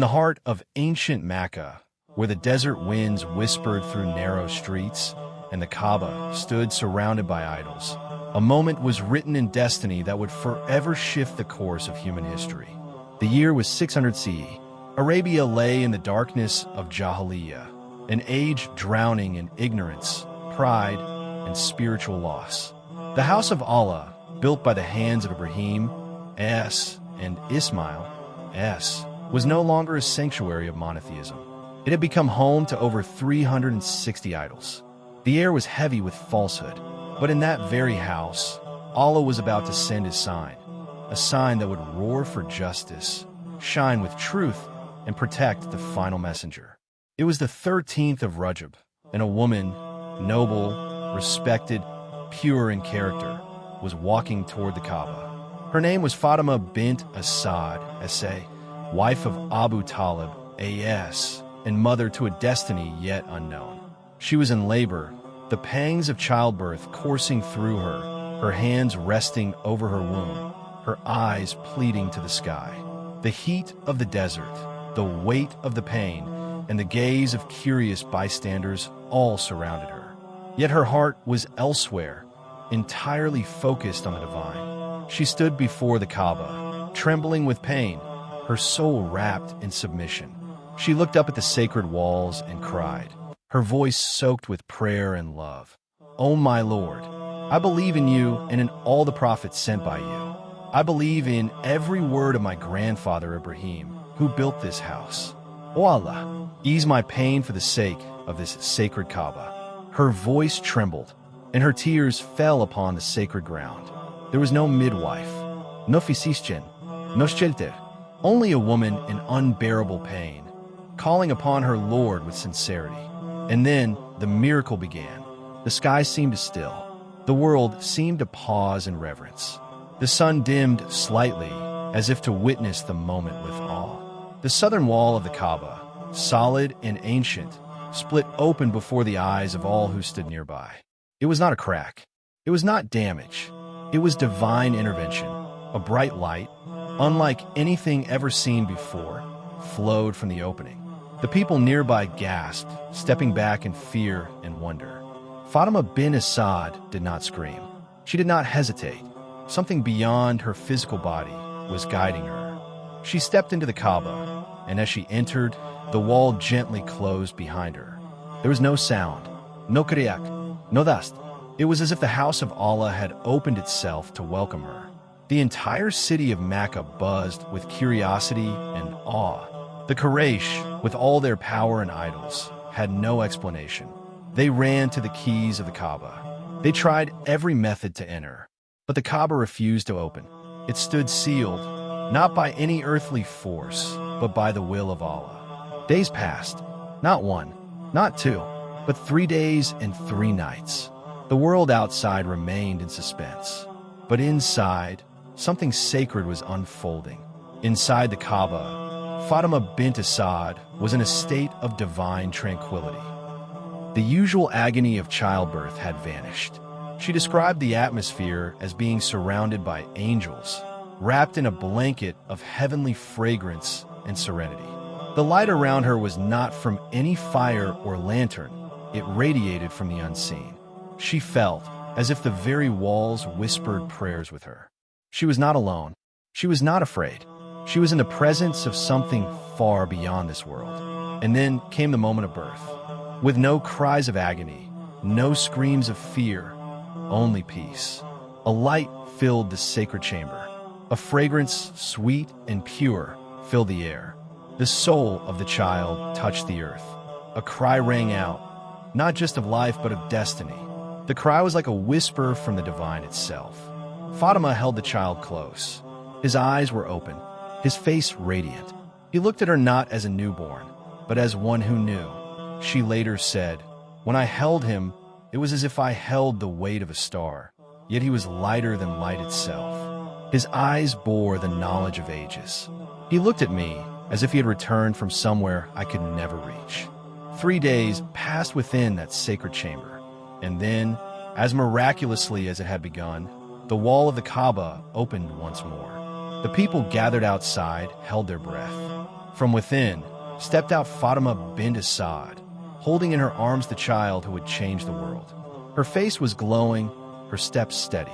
the heart of ancient Makkah, where the desert winds whispered through narrow streets and the Kaaba stood surrounded by idols, a moment was written in destiny that would forever shift the course of human history. The year was 600 CE. Arabia lay in the darkness of Jahiliyyah, an age drowning in ignorance, pride, and spiritual loss. The house of Allah, built by the hands of Ibrahim and Ismail was no longer a sanctuary of monotheism. It had become home to over 360 idols. The air was heavy with falsehood, but in that very house, Allah was about to send his sign, a sign that would roar for justice, shine with truth, and protect the final messenger. It was the 13th of Rajab, and a woman, noble, respected, pure in character, was walking toward the Kaaba. Her name was Fatima bint Asad, S.A., wife of Abu Talib, A.S., and mother to a destiny yet unknown. She was in labor, the pangs of childbirth coursing through her, her hands resting over her womb, her eyes pleading to the sky. The heat of the desert, the weight of the pain, and the gaze of curious bystanders all surrounded her. Yet her heart was elsewhere, entirely focused on the divine. She stood before the Kaaba, trembling with pain, her soul wrapped in submission. She looked up at the sacred walls and cried, her voice soaked with prayer and love. "O my Lord, I believe in you and in all the prophets sent by you. I believe in every word of my grandfather Ibrahim, who built this house. O Allah, ease my pain for the sake of this sacred Kaaba." Her voice trembled, and her tears fell upon the sacred ground. There was no midwife, no physician, no shelter, only a woman in unbearable pain, calling upon her Lord with sincerity. And then the miracle began. The sky seemed to still. The world seemed to pause in reverence. The sun dimmed slightly, as if to witness the moment with awe. The southern wall of the Kaaba, solid and ancient, split open before the eyes of all who stood nearby. It was not a crack. It was not damage. It was divine intervention. A bright light, unlike anything ever seen before, flowed from the opening. The people nearby gasped, stepping back in fear and wonder. Fatima bin Asad did not scream. She did not hesitate. Something beyond her physical body was guiding her. She stepped into the Kaaba, and as she entered, the wall gently closed behind her. There was no sound, no kriyak, no dust. It was as if the house of Allah had opened itself to welcome her. The entire city of Makkah buzzed with curiosity and awe. The Quraysh, with all their power and idols, had no explanation. They ran to the keys of the Kaaba. They tried every method to enter, but the Kaaba refused to open. It stood sealed, not by any earthly force, but by the will of Allah. Days passed, not one, not two, but 3 days and 3 nights. The world outside remained in suspense, but inside, something sacred was unfolding. Inside the Kaaba, Fatima bint Asad was in a state of divine tranquility. The usual agony of childbirth had vanished. She described the atmosphere as being surrounded by angels, wrapped in a blanket of heavenly fragrance and serenity. The light around her was not from any fire or lantern. It radiated from the unseen. She felt as if the very walls whispered prayers with her. She was not alone. She was not afraid. She was in the presence of something far beyond this world. And then came the moment of birth. With no cries of agony, no screams of fear, only peace. A light filled the sacred chamber. A fragrance, sweet and pure, filled the air. The soul of the child touched the earth. A cry rang out, not just of life but of destiny. The cry was like a whisper from the divine itself. Fatima held the child close. His eyes were open, his face radiant. He looked at her not as a newborn, but as one who knew. She later said, "When I held him, it was as if I held the weight of a star, yet he was lighter than light itself. His eyes bore the knowledge of ages. He looked at me as if he had returned from somewhere I could never reach." 3 days passed within that sacred chamber, and then, as miraculously as it had begun, the wall of the Kaaba opened once more. The people gathered outside held their breath. From within stepped out Fatima bint Asad, holding in her arms the child who would change the world. Her face was glowing, her steps steady.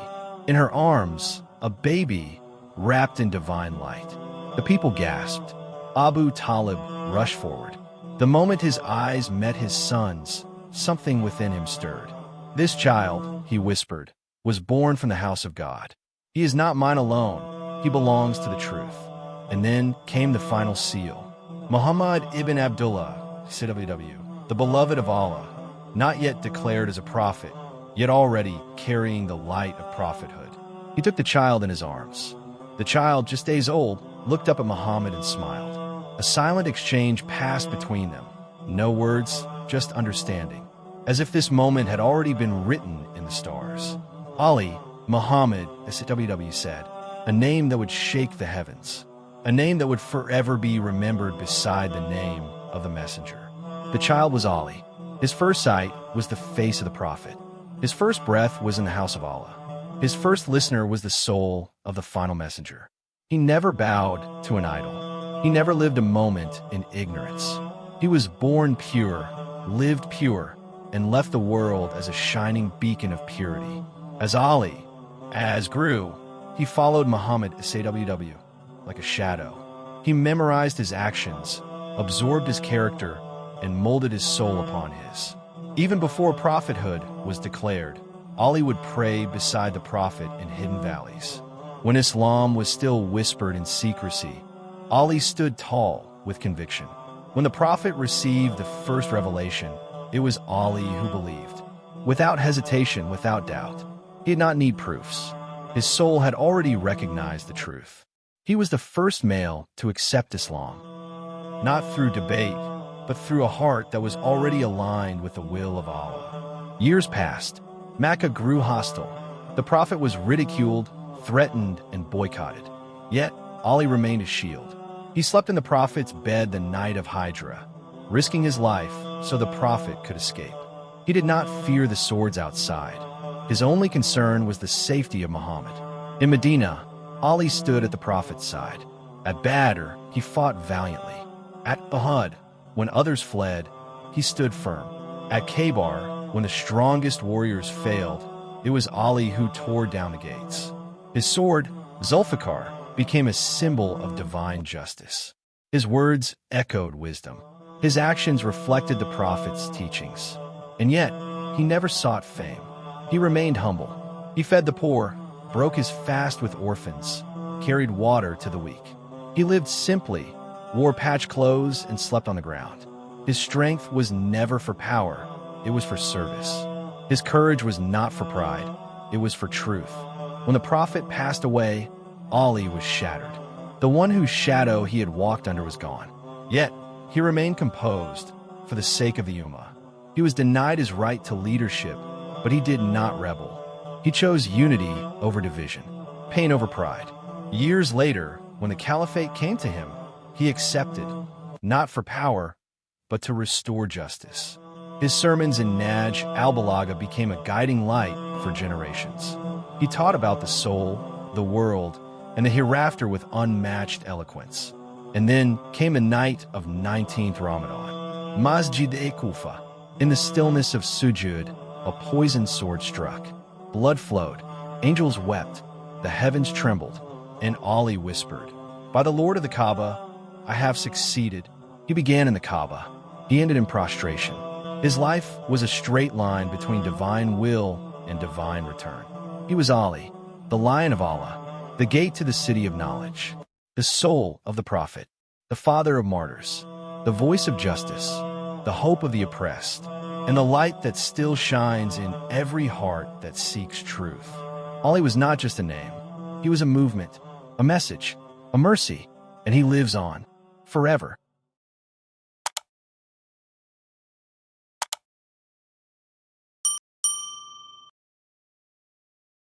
In her arms, a baby wrapped in divine light. The people gasped. Abu Talib rushed forward. The moment his eyes met his son's, something within him stirred. "This child," he whispered, "was born from the house of God. He is not mine alone. He belongs to the truth." And then came the final seal. Muhammad ibn Abdullah, CWW, the beloved of Allah, not yet declared as a prophet, yet already carrying the light of prophethood. He took the child in his arms. The child, just days old, looked up at Muhammad and smiled. A silent exchange passed between them. No words, just understanding. As if this moment had already been written in the stars. Ali, Muhammad, SWW said, a name that would shake the heavens. A name that would forever be remembered beside the name of the messenger. The child was Ali. His first sight was the face of the prophet. His first breath was in the house of Allah. His first listener was the soul of the final messenger. He never bowed to an idol. He never lived a moment in ignorance. He was born pure, lived pure, and left the world as a shining beacon of purity. As Ali, grew, he followed Muhammad SWW like a shadow. He memorized his actions, absorbed his character, and molded his soul upon his. Even before prophethood was declared, Ali would pray beside the prophet in hidden valleys. When Islam was still whispered in secrecy, Ali stood tall with conviction. When the prophet received the first revelation, it was Ali who believed. Without hesitation, without doubt. He did not need proofs. His soul had already recognized the truth. He was the first male to accept Islam, not through debate, but through a heart that was already aligned with the will of Allah. Years passed. Makkah grew hostile. The prophet was ridiculed, threatened, and boycotted. Yet, Ali remained a shield. He slept in the prophet's bed the night of Hijrah, risking his life so the prophet could escape. He did not fear the swords outside. His only concern was the safety of Muhammad. In Medina, Ali stood at the prophet's side. At Badr, he fought valiantly. At Uhud, when others fled, he stood firm. At Karbala, when the strongest warriors failed, it was Ali who tore down the gates. His sword, Zulfiqar, became a symbol of divine justice. His words echoed wisdom. His actions reflected the prophet's teachings. And yet, he never sought fame. He remained humble. He fed the poor, broke his fast with orphans, carried water to the weak. He lived simply, wore patched clothes, and slept on the ground. His strength was never for power, it was for service. His courage was not for pride, it was for truth. When the prophet passed away, Ali was shattered. The one whose shadow he had walked under was gone. Yet, he remained composed for the sake of the Ummah. He was denied his right to leadership, but he did not rebel. He chose unity over division, pain over pride. Years later, when the caliphate came to him, he accepted, not for power, but to restore justice. His sermons in Naj al-Balagha became a guiding light for generations. He taught about the soul, the world, and the hereafter with unmatched eloquence. And then came a night of 19th Ramadan. Masjid-e-Kufa. In the stillness of sujud, a poisoned sword struck. Blood flowed, angels wept, the heavens trembled, and Ali whispered, "By the Lord of the Kaaba, I have succeeded." He began in the Kaaba. He ended in prostration. His life was a straight line between divine will and divine return. He was Ali, the Lion of Allah, the gate to the city of knowledge, the soul of the prophet, the father of martyrs, the voice of justice, the hope of the oppressed, and the light that still shines in every heart that seeks truth. Ali was not just a name. He was a movement, a message, a mercy, and he lives on, forever.